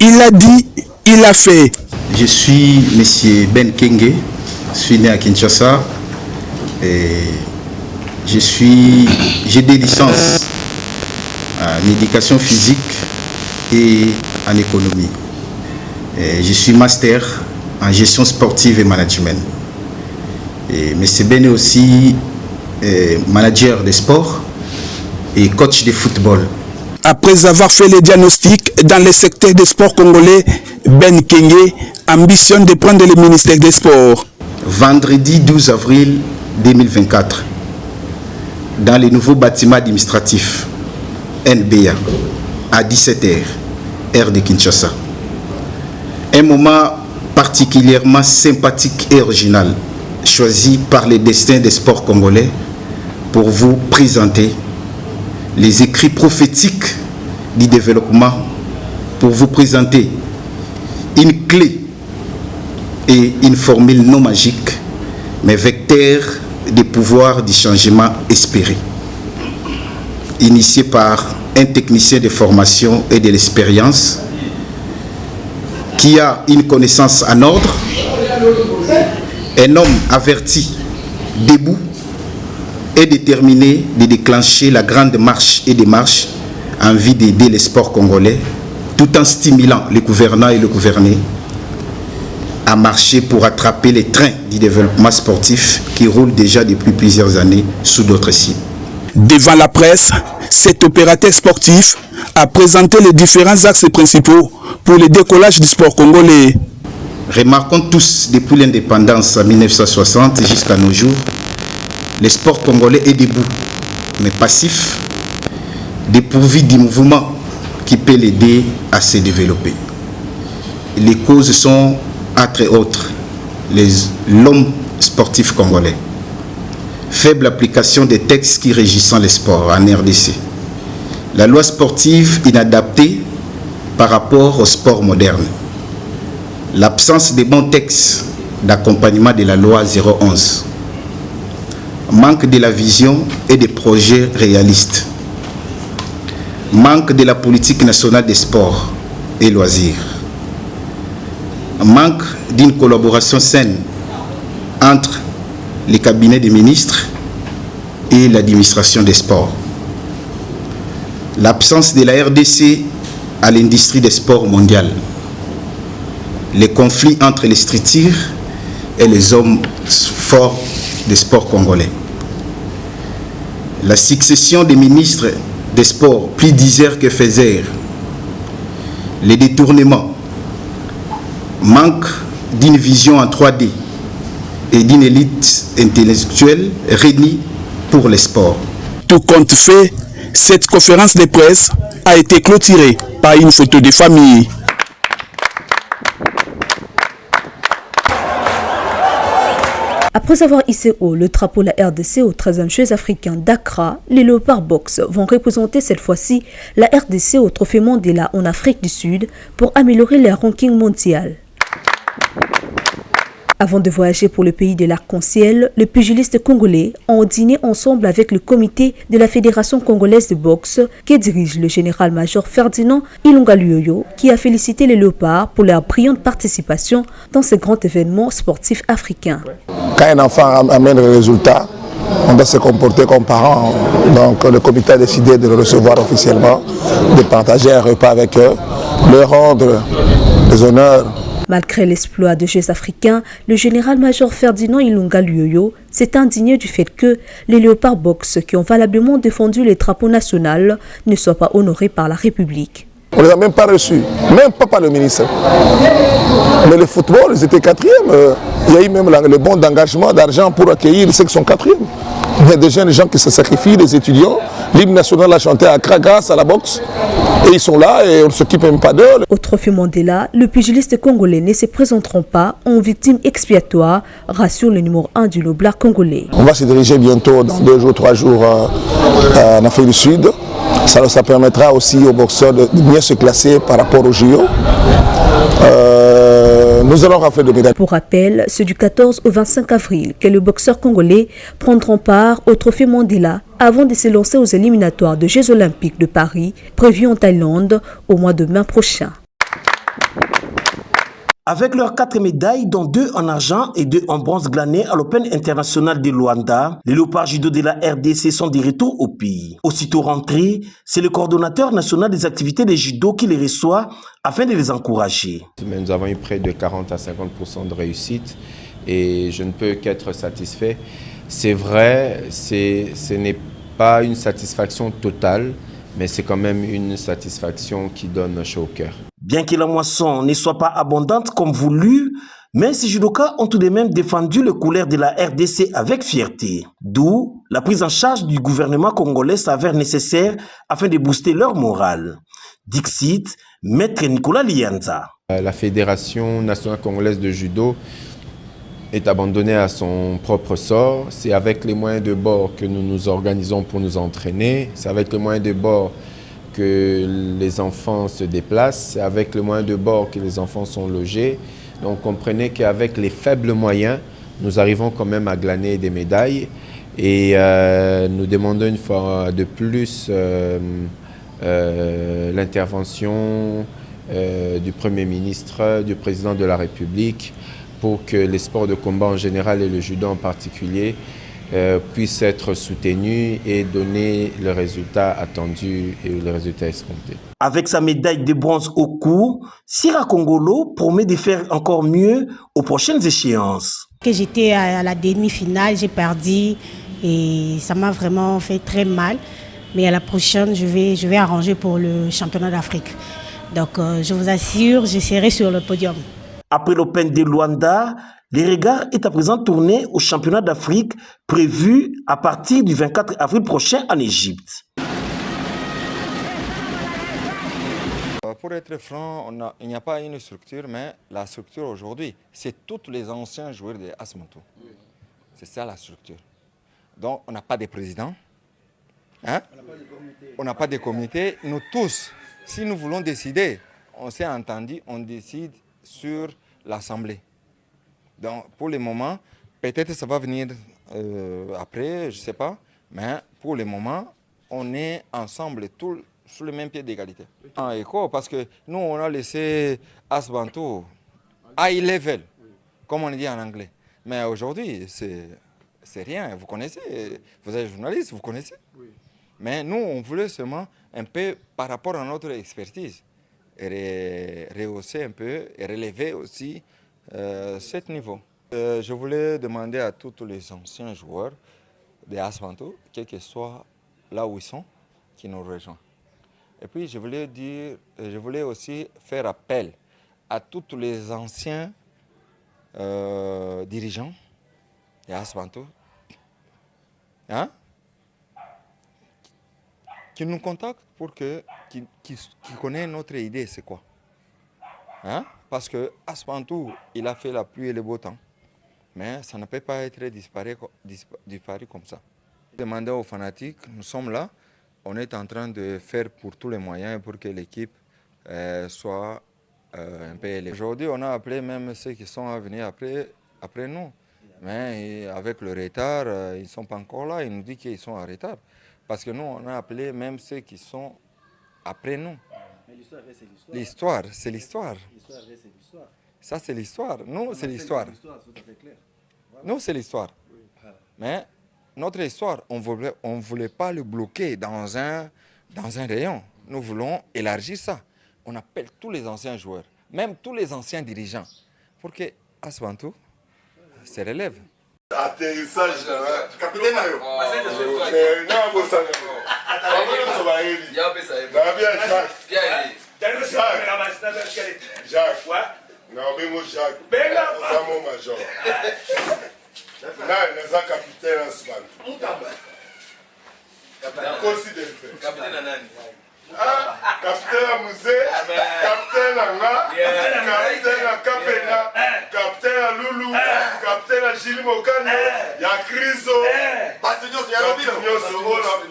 Il a dit, il a fait. Je suis M. Ben Kenge, je suis né à Kinshasa et j'ai des licences en éducation physique et en économie. Et je suis master en gestion sportive et management. Et M. Ben est aussi manager de sport et coach de football. Après avoir fait les diagnostics dans le secteur des sports congolais, Ben Kenge ambitionne de prendre le ministère des Sports. Vendredi 12 avril 2024, dans les nouveaux bâtiments administratifs NBA, à 17h, heure de Kinshasa. Un moment particulièrement sympathique et original, choisi par les destins des sports congolais pour vous présenter les écrits prophétiques du développement, pour vous présenter une clé et une formule non magique, mais vecteur des pouvoirs du changement espéré. Initié par un technicien de formation et de l'expérience qui a une connaissance en ordre, un homme averti, debout et déterminé de déclencher la grande marche et démarche en vue d'aider les sports congolais, tout en stimulant les gouvernants et le gouverné à marcher pour attraper les trains du développement sportif qui roulent déjà depuis plusieurs années sous d'autres cibles. Devant la presse, cet opérateur sportif a présenté les différents axes principaux pour le décollage du sport congolais. Remarquons tous, depuis l'indépendance en 1960 jusqu'à nos jours, le sport congolais est debout, mais passif, dépourvu du mouvement qui peut l'aider à se développer. Les causes sont, entre autres, l'homme sportif congolais, faible application des textes qui régissent les sports en RDC, la loi sportive inadaptée par rapport au sport moderne, l'absence de bons textes d'accompagnement de la loi 011, manque de la vision et des projets réalistes, manque de la politique nationale des sports et loisirs, manque d'une collaboration saine entre les cabinets des ministres et l'administration des sports, l'absence de la RDC à l'industrie des sports mondiale, les conflits entre les structures et les hommes forts des sports congolais, la succession des ministres des sports plus diseurs que faiseurs, les détournements, manque d'une vision en 3D et d'une élite intellectuelle réunie pour les sports. Tout compte fait, cette conférence de presse a été clôturée par une photo de famille. Après avoir hissé haut le drapeau de la RDC aux 13e Jeux africains d'Accra, les Léopards Box vont représenter cette fois-ci la RDC au Trophée Mandela en Afrique du Sud pour améliorer leur ranking mondial. Avant de voyager pour le pays de l'arc-en-ciel, les pugilistes congolais ont dîné ensemble avec le comité de la Fédération congolaise de boxe que dirige le général-major Ferdinand Ilunga Luoyo, qui a félicité les Léopards pour leur brillante participation dans ce grand événement sportif africain. Quand un enfant amène le résultat, on doit se comporter comme parents. Donc le comité a décidé de le recevoir officiellement, de partager un repas avec eux, leur rendre des honneurs. Malgré l'exploit des Jeux africains, le général-major Ferdinand Ilunga Luoyo s'est indigné du fait que les Léopards Box qui ont valablement défendu les drapeaux nationaux ne soient pas honorés par la République. On ne les a même pas reçus, même pas par le ministre. Mais le football, ils étaient 4e. Il y a eu même le bon d'engagement d'argent pour accueillir ceux qui sont 4e. Il y a des jeunes gens qui se sacrifient, des étudiants. L'hymne national a chanté à Accra grâce à la boxe. Et ils sont là et on ne s'occupe même pas d'eux. Au Trophée Mandela, les pugilistes congolais ne se présenteront pas en victime expiatoire, rassure le numéro 1 du Noblar congolais. On va se diriger bientôt, dans 2 jours, 3 jours, en Afrique du Sud. Ça permettra aussi aux boxeurs de mieux se classer par rapport aux JO. Nous allons rafler de médailles. Pour rappel, c'est du 14 au 25 avril que les boxeurs congolais prendront part au Trophée Mandela avant de se lancer aux éliminatoires des Jeux Olympiques de Paris prévus en Thaïlande au mois de mai prochain. Avec leurs 4 médailles, dont 2 en argent et 2 en bronze glanées à l'Open international de Luanda, les léopards judo de la RDC sont de retour au pays. Aussitôt rentrés, c'est le coordonnateur national des activités de judo qui les reçoit afin de les encourager. Nous avons eu près de 40 à 50% de réussite et je ne peux qu'être satisfait. C'est vrai, ce n'est pas une satisfaction totale, mais c'est quand même une satisfaction qui donne chaud au cœur. Bien que la moisson ne soit pas abondante comme voulu, mais ces judokas ont tout de même défendu les couleurs de la RDC avec fierté. D'où la prise en charge du gouvernement congolais s'avère nécessaire afin de booster leur morale. Dixit, Maître Nicolas Lianza. La Fédération nationale congolaise de judo est abandonnée à son propre sort. C'est avec les moyens de bord que nous nous organisons pour nous entraîner. C'est avec les moyens de bord que les enfants se déplacent. C'est avec les moyens de bord que les enfants sont logés. Donc comprenez qu'avec les faibles moyens, nous arrivons quand même à glaner des médailles. Et nous demandons une fois de plus l'intervention du Premier ministre, du Président de la République, pour que les sports de combat en général et le judo en particulier puissent être soutenus et donner le résultat attendu et le résultat escompté. Avec sa médaille de bronze au cou, Sira Kongolo promet de faire encore mieux aux prochaines échéances. J'étais à la demi-finale, j'ai perdu et ça m'a vraiment fait très mal. Mais à la prochaine, je vais arranger pour le championnat d'Afrique. Donc je vous assure, je serai sur le podium. Après l'Open de Luanda, les regards est à présent tournés au championnat d'Afrique prévu à partir du 24 avril prochain en Égypte. Pour être franc, il n'y a pas une structure, mais la structure aujourd'hui, c'est tous les anciens joueurs de Asmanto. C'est ça la structure. Donc on n'a pas de président, hein? On n'a pas de comité. Nous tous, si nous voulons décider, on s'est entendu, on décide sur l'Assemblée. Donc pour le moment, peut-être ça va venir après, je ne sais pas, mais pour le moment, on est ensemble, tous sur le même pied d'égalité. En écho, parce que nous, on a laissé Asbanto high level, comme on dit en anglais. Mais aujourd'hui, c'est rien, vous connaissez, vous êtes journaliste, vous connaissez. Oui. Mais nous, on voulait seulement un peu, par rapport à notre expertise, rehausser un peu et relever aussi ce niveau. Je voulais demander à tous les anciens joueurs de Asbanto, quel que soit là où ils sont, qui nous rejoignent. Et puis je voulais aussi faire appel à tous les anciens dirigeants de Asbanto, hein, qui nous contactent pour qui connaissent notre idée, c'est quoi. Hein? Parce que Asbanto, il a fait la pluie et le beau temps, mais ça ne peut pas être disparu comme ça. Demandez aux fanatiques, nous sommes là. On est en train de faire pour tous les moyens pour que l'équipe soit un peu élevée. Aujourd'hui, on a appelé même ceux qui sont à venir après nous. Mais avec le retard, ils ne sont pas encore là. Ils nous disent qu'ils sont en retard. Parce que nous, on a appelé même ceux qui sont après nous. Mais l'histoire, c'est l'histoire. L'histoire, c'est l'histoire. Ça, c'est l'histoire. Nous, c'est l'histoire. Nous, c'est l'histoire. Mais notre histoire, on ne voulait pas le bloquer dans un rayon. Nous voulons élargir ça. On appelle tous les anciens joueurs, même tous les anciens dirigeants, pour que Asbanto se relève. Atterrissage, capitaine. Naza capitaine Asbanto. Capitaine nani? Capitaine à musée, capitaine à nga, capitaine à Kapena, capitaine à Loulou, capitaine à Gilles Mokane, ya Krizo, Batignos ya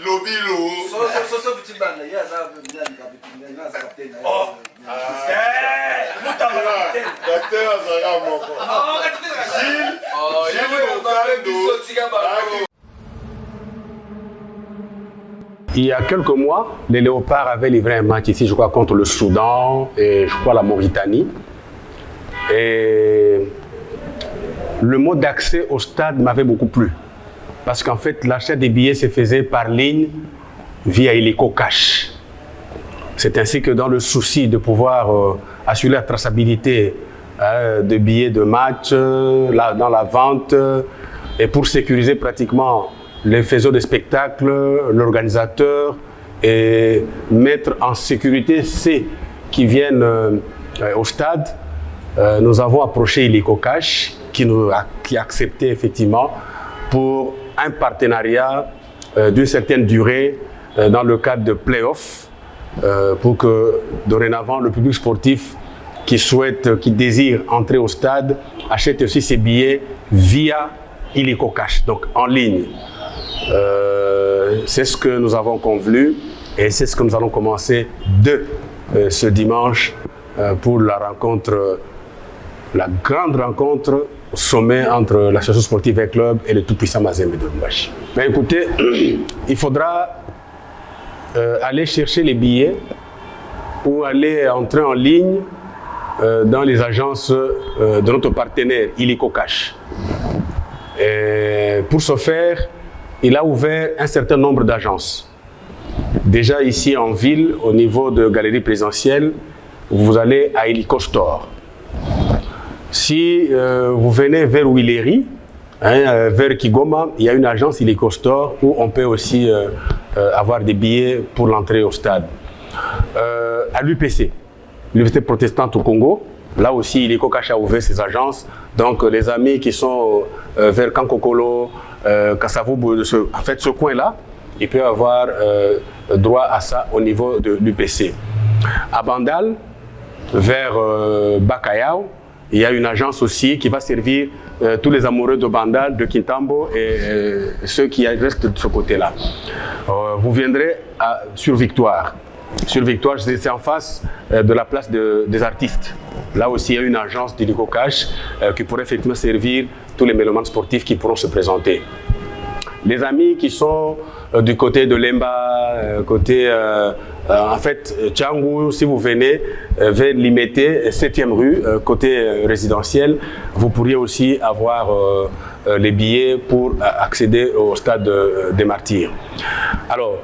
Lobilo. So vitibana ya za capitaine na capitaine. Oh. Capitaine Azara moko. Gilles Mokane. Il y a quelques mois, les Léopards avaient livré un match ici, je crois, contre le Soudan et je crois la Mauritanie. Et le mode d'accès au stade m'avait beaucoup plu. Parce qu'en fait, l'achat des billets se faisait par ligne via Illico Cash. C'est ainsi que dans le souci de pouvoir assurer la traçabilité de billets de match dans la vente et pour sécuriser pratiquement les faiseurs de spectacles, l'organisateur et mettre en sécurité ceux qui viennent au stade, nous avons approché Illico Cash qui a accepté effectivement pour un partenariat d'une certaine durée dans le cadre de play-off pour que dorénavant le public sportif qui désire entrer au stade achète aussi ses billets via Illico Cash, donc en ligne. C'est ce que nous avons convenu et c'est ce que nous allons commencer de ce dimanche pour la rencontre, la grande rencontre au sommet entre l'association sportive et club et le tout-puissant Mazembe de Lubumbashi. Mais écoutez, il faudra aller chercher les billets ou aller entrer en ligne dans les agences de notre partenaire Illico Cash. Et pour ce faire, il a ouvert un certain nombre d'agences. Déjà ici en ville, au niveau de Galerie Présidentielle, vous allez à Illico Store. Si vous venez vers Willery, vers Kigoma, il y a une agence Illico Store où on peut aussi avoir des billets pour l'entrée au stade. À l'UPC, l'Université protestante au Congo, là aussi Illico Cash a ouvert ses agences. Donc les amis qui sont vers Kankokolo, Kasavubu, en fait ce coin-là, ils peuvent avoir droit à ça au niveau de l'UPC. À Bandal, vers Bakayao, il y a une agence aussi qui va servir tous les amoureux de Bandal, de Kintambo et ceux qui restent de ce côté-là. Vous viendrez sur Victoire. Sur Victoire, c'est en face de la place des artistes. Là aussi, il y a une agence d'Illico Cash qui pourrait effectivement servir tous les mélomanes sportifs qui pourront se présenter. Les amis qui sont du côté de Lemba, côté en fait Tchangou, si vous venez vers Limete, 7e rue, côté résidentiel, vous pourriez aussi avoir les billets pour accéder au stade des Martyrs. Alors,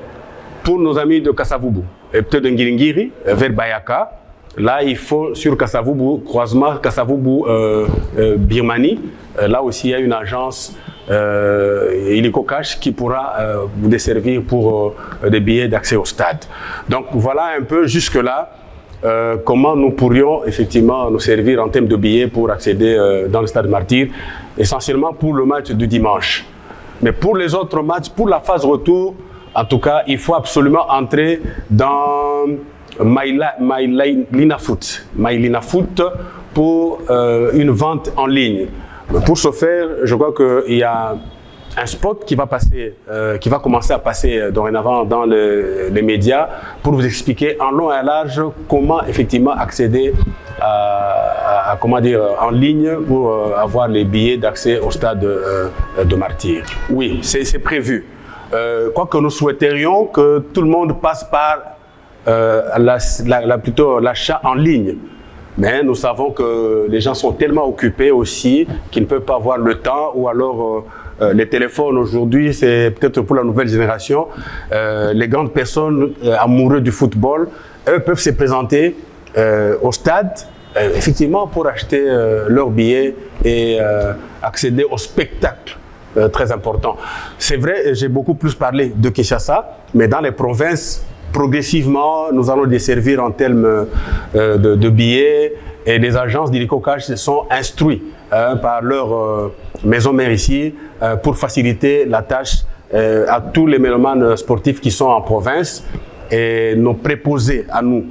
pour nos amis de Kasavubu, et peut-être de Ngiringiri, vers Bayaka, là il faut sur Kasavubu, croisement Kasavubu-Birmanie, là aussi il y a une agence Illico Cash qui pourra vous desservir pour des billets d'accès au stade. Donc voilà un peu jusque-là comment nous pourrions effectivement nous servir en termes de billets pour accéder dans le stade Martyr, essentiellement pour le match du dimanche. Mais pour les autres matchs, pour la phase retour, en tout cas, il faut absolument entrer dans MyLina Foot pour une vente en ligne. Pour ce faire, je crois qu'il y a un spot qui va passer, qui va commencer à passer dorénavant dans les médias pour vous expliquer en long et en large comment effectivement accéder comment dire, en ligne pour avoir les billets d'accès au stade de Martyr. Oui, c'est prévu. Quoique nous souhaiterions que tout le monde passe par plutôt l'achat en ligne. Mais nous savons que les gens sont tellement occupés aussi qu'ils ne peuvent pas avoir le temps ou alors les téléphones aujourd'hui, c'est peut-être pour la nouvelle génération. Les grandes personnes amoureuses du football, eux peuvent se présenter au stade effectivement pour acheter leurs billets et accéder au spectacle. Très important. C'est vrai, j'ai beaucoup plus parlé de Kinshasa, mais dans les provinces, progressivement, nous allons desservir en termes de billets et les agences d'Illico Cash sont instruits par leur maison mère ici pour faciliter la tâche à tous les mélomanes sportifs qui sont en province et nos préposés à nous,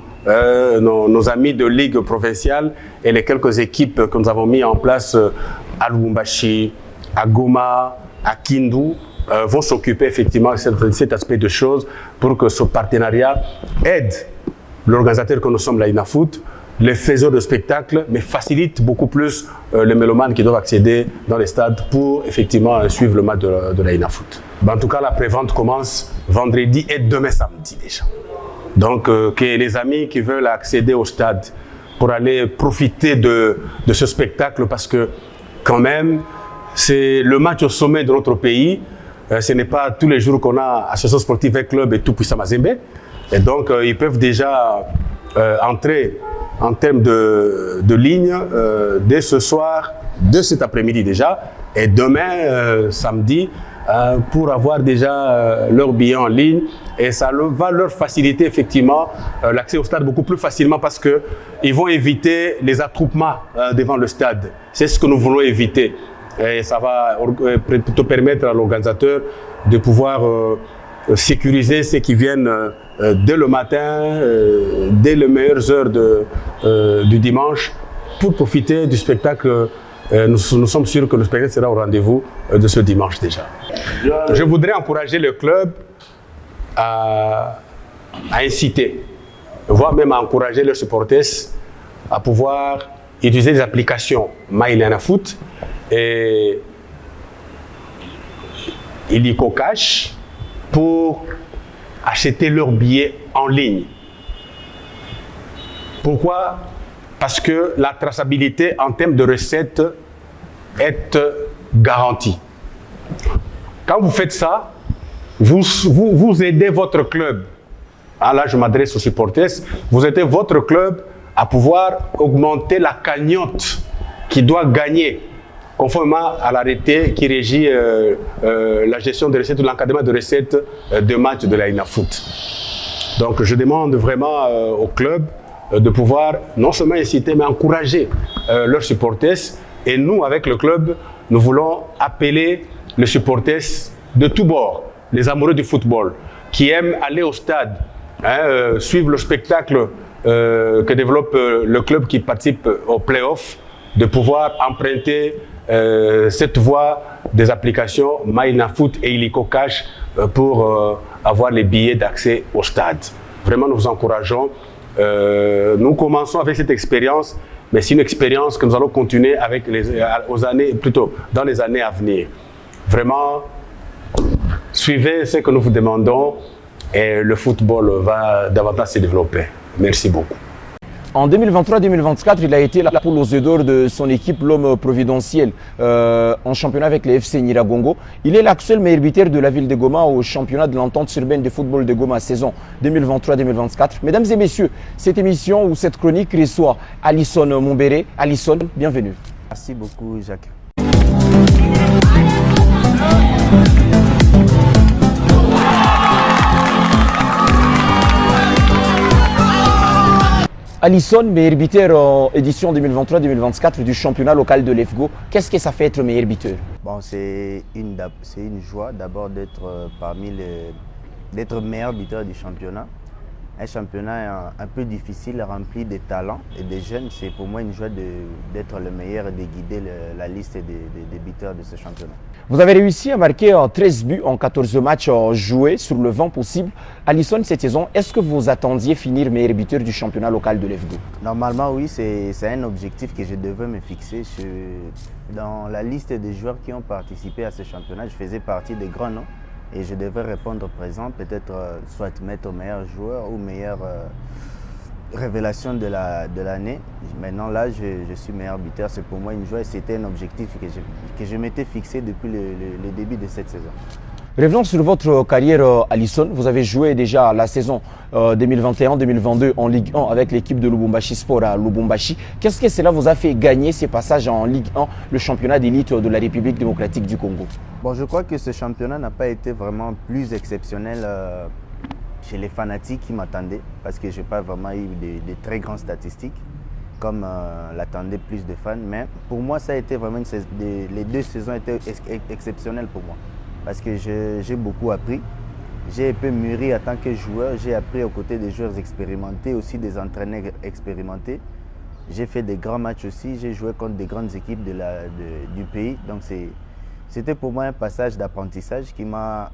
nos amis de ligue provinciale et les quelques équipes que nous avons mis en place à Lubumbashi, à Goma, à Kindu, vont s'occuper effectivement de cet aspect de choses pour que ce partenariat aide l'organisateur que nous sommes, la INAFoot, les faiseurs de spectacles, mais facilite beaucoup plus les mélomanes qui doivent accéder dans les stades pour effectivement suivre le match de la INAFoot. En tout cas, la prévente commence vendredi et demain samedi déjà. Donc, que les amis qui veulent accéder au stade pour aller profiter de ce spectacle parce que quand même, c'est le match au sommet de notre pays. Ce n'est pas tous les jours qu'on a Association sportive et club et tout puissant Mazembe. Et donc, ils peuvent déjà entrer en termes de ligne dès ce soir, de cet après-midi déjà, et demain, samedi, pour avoir déjà leur billet en ligne. Et ça va leur faciliter effectivement l'accès au stade beaucoup plus facilement parce qu'ils vont éviter les attroupements devant le stade. C'est ce que nous voulons éviter. Et ça va plutôt permettre à l'organisateur de pouvoir sécuriser ceux qui viennent dès le matin, dès les meilleures heures du dimanche, pour profiter du spectacle. Nous sommes sûrs que le spectacle sera au rendez-vous de ce dimanche déjà. Je voudrais encourager le club à inciter, voire même à encourager leurs supporters à pouvoir utiliser des applications MyLanaFoot et Illico Cash pour acheter leurs billets en ligne. Pourquoi? Parce que la traçabilité en termes de recettes est garantie. Quand vous faites ça, vous aidez votre club. Ah, là, je m'adresse aux supporters. Vous aidez votre club à pouvoir augmenter la cagnotte qui doit gagner conformément à l'arrêté qui régit la gestion des recettes ou l'encadrement de recettes de matchs de la LinaFoot. Donc, je demande vraiment au club de pouvoir non seulement inciter, mais encourager leurs supporters. Et nous, avec le club, nous voulons appeler les supporters de tous bords, les amoureux du football, qui aiment aller au stade, suivre le spectacle que développe le club qui participe au play-off, de pouvoir emprunter cette voie des applications MyLanaFoot et Illico Cash pour avoir les billets d'accès au stade. Vraiment, nous vous encourageons. Nous commençons avec cette expérience, mais c'est une expérience que nous allons continuer avec dans les années à venir. Vraiment, suivez ce que nous vous demandons et le football va davantage se développer. Merci beaucoup. En 2023-2024, il a été la poule aux œufs d'or de son équipe, l'homme providentiel, en championnat avec le FC Nyiragongo. Il est l'actuel meilleur buteur de la ville de Goma au championnat de l'entente urbaine de football de Goma saison 2023-2024. Mesdames et messieurs, cette émission ou cette chronique reçoit Alisson Mombere. Alisson, bienvenue. Merci beaucoup, Jacques. Alisson, meilleur buteur en édition 2023-2024 du championnat local de l'EFGO. Qu'est-ce que ça fait être meilleur buteur? Bon, c'est une joie d'abord d'être d'être meilleur buteur du championnat. Un championnat un peu difficile, rempli de talents et de jeunes. C'est pour moi une joie d'être le meilleur et de guider la liste des buteurs de ce championnat. Vous avez réussi à marquer 13 buts en 14 matchs joués sur le vent possible. Alisson, cette saison, est-ce que vous attendiez finir meilleur buteur du championnat local de l'EFGO? Normalement, oui, c'est un objectif que je devais me fixer. Dans la liste des joueurs qui ont participé à ce championnat, je faisais partie des grands noms. Et je devais répondre présent, peut-être soit mettre au meilleur joueur ou meilleure révélation de l'année. Maintenant là, je suis meilleur buteur, c'est pour moi une joie et c'était un objectif que je m'étais fixé depuis le début de cette saison. Revenons sur votre carrière, Alisson. Vous avez joué déjà la saison 2021-2022 en Ligue 1 avec l'équipe de Lubumbashi Sport à Lubumbashi. Qu'est-ce que cela vous a fait gagner ces passages en Ligue 1, le championnat d'élite de la République démocratique du Congo? Bon, je crois que ce championnat n'a pas été vraiment plus exceptionnel chez les fanatiques qui m'attendaient parce que je n'ai pas vraiment eu de très grandes statistiques comme l'attendaient plus de fans. Mais pour moi, ça a été vraiment les deux saisons étaient exceptionnelles pour moi. Parce que j'ai beaucoup appris, j'ai un peu mûri en tant que joueur, j'ai appris aux côtés des joueurs expérimentés, aussi des entraîneurs expérimentés. J'ai fait des grands matchs aussi, j'ai joué contre des grandes équipes du pays. Donc c'était pour moi un passage d'apprentissage qui m'a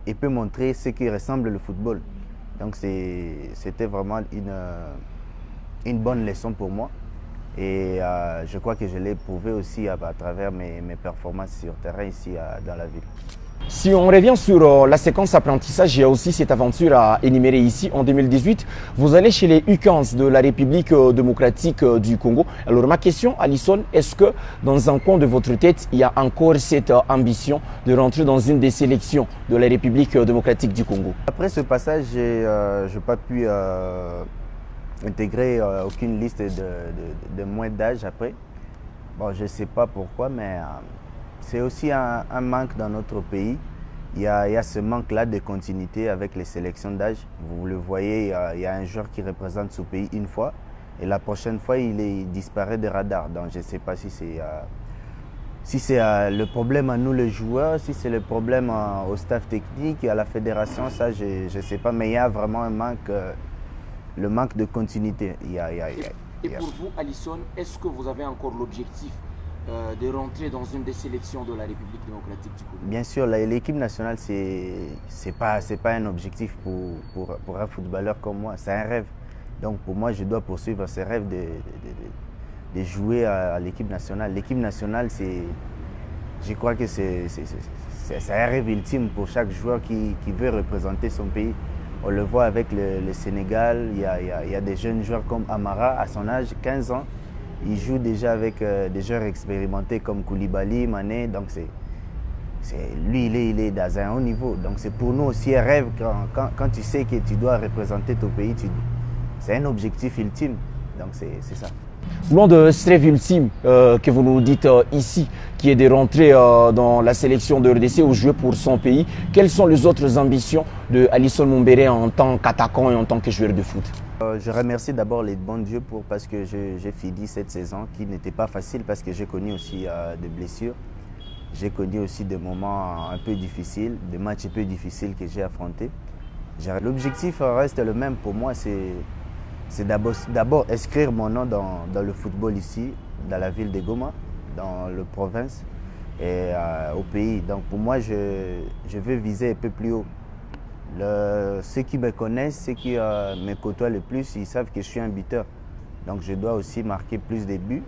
un peu montré ce qui ressemble le football. Donc c'était vraiment une bonne leçon pour moi. Et je crois que je l'ai prouvé aussi à travers mes performances sur terrain ici dans la ville. Si on revient sur la séquence apprentissage, il y a aussi cette aventure à énumérer ici. En 2018, vous allez chez les U15 de la République démocratique du Congo. Alors ma question, Alisson, est-ce que dans un coin de votre tête, il y a encore cette ambition de rentrer dans une des sélections de la République démocratique du Congo? Après ce passage, je n'ai pas pu intégrer aucune liste de moins d'âge après. Bon, je ne sais pas pourquoi, mais c'est aussi un manque dans notre pays. Il y a ce manque-là de continuité avec les sélections d'âge. Vous le voyez, il y a un joueur qui représente ce pays une fois et la prochaine fois, il disparaît des radars. Donc je ne sais pas si c'est le problème à nous les joueurs, si c'est le problème au staff technique et à la fédération, ça je ne sais pas. Mais il y a vraiment un manque, le manque de continuité. Et pour vous, Alisson, est-ce que vous avez encore l'objectif de rentrer dans une des sélections de la République démocratique du Congo? Bien sûr, l'équipe nationale, c'est pas un objectif pour un footballeur comme moi, c'est un rêve. Donc pour moi, je dois poursuivre ce rêve de jouer à l'équipe nationale. L'équipe nationale, je crois que c'est un rêve ultime pour chaque joueur qui veut représenter son pays. On le voit avec le Sénégal, il y a des jeunes joueurs comme Amara, à son âge, 15 ans. Il joue déjà avec des joueurs expérimentés comme Koulibaly, Mané. Donc lui, il est dans un haut niveau. Donc c'est pour nous aussi un rêve quand tu sais que tu dois représenter ton pays. C'est un objectif ultime. Donc c'est ça. Loin de ce rêve ultime que vous nous dites ici, qui est de rentrer dans la sélection de RDC ou jouer pour son pays, quelles sont les autres ambitions de Alisson Mumbere en tant qu'attaquant et en tant que joueur de foot? Je remercie d'abord les bons dieux parce que j'ai fini cette saison qui n'était pas facile parce que j'ai connu aussi des blessures. J'ai connu aussi des moments un peu difficiles, des matchs un peu difficiles que j'ai affrontés. L'objectif reste le même pour moi, c'est d'abord inscrire mon nom dans le football ici, dans la ville de Goma, dans la province et au pays. Donc pour moi, je veux viser un peu plus haut. Ceux qui me connaissent, ceux qui me côtoient le plus, ils savent que je suis un buteur. Donc je dois aussi marquer plus de buts.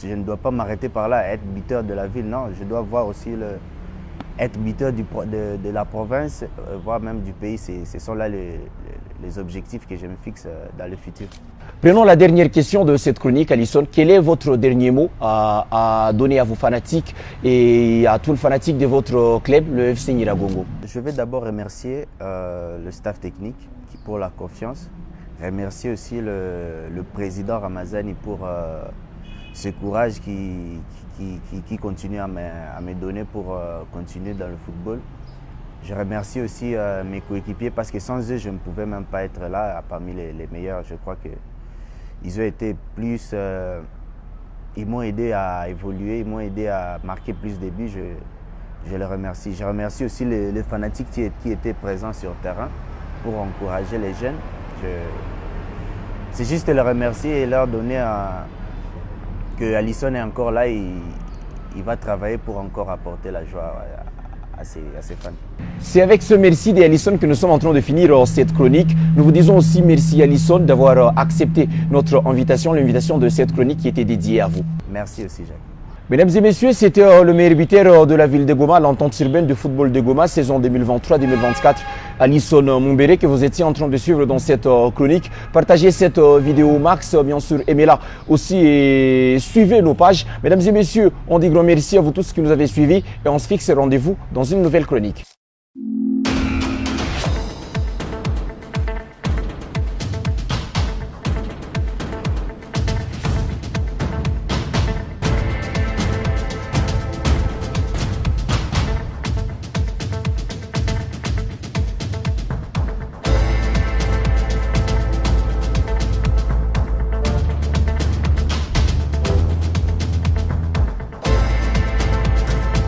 Je ne dois pas m'arrêter par là, être buteur de la ville. Non, je dois voir aussi être buteur de la province, voire même du pays. Ce sont là les objectifs que je me fixe dans le futur. Prenons la dernière question de cette chronique, Alisson. Quel est votre dernier mot à donner à vos fanatiques et à tous les fanatiques de votre club, le FC Nyiragongo? Je vais d'abord remercier le staff technique pour la confiance. Remercier aussi le président Ramazani pour ce courage qui continue à me donner pour continuer dans le football. Je remercie aussi mes coéquipiers parce que sans eux, je ne pouvais même pas être là parmi les meilleurs. Je crois qu'ils ont été plus... ils m'ont aidé à évoluer, ils m'ont aidé à marquer plus de buts. Je les remercie. Je remercie aussi les fanatiques qui étaient présents sur le terrain pour encourager les jeunes. C'est juste les remercier et leur donner que Alisson est encore là et il va travailler pour encore apporter la joie à ses fans. C'est avec ce merci d'Alisson que nous sommes en train de finir cette chronique. Nous vous disons aussi merci Alisson d'avoir accepté notre invitation, l'invitation de cette chronique qui était dédiée à vous. Merci aussi Jacques. Mesdames et messieurs, c'était le meilleur buteur de la ville de Goma, l'entente urbaine de football de Goma, saison 2023-2024. Alisson Mumbere que vous étiez en train de suivre dans cette chronique. Partagez cette vidéo max, bien sûr, aimez-la aussi et suivez nos pages. Mesdames et messieurs, on dit grand merci à vous tous qui nous avez suivis et on se fixe rendez-vous dans une nouvelle chronique.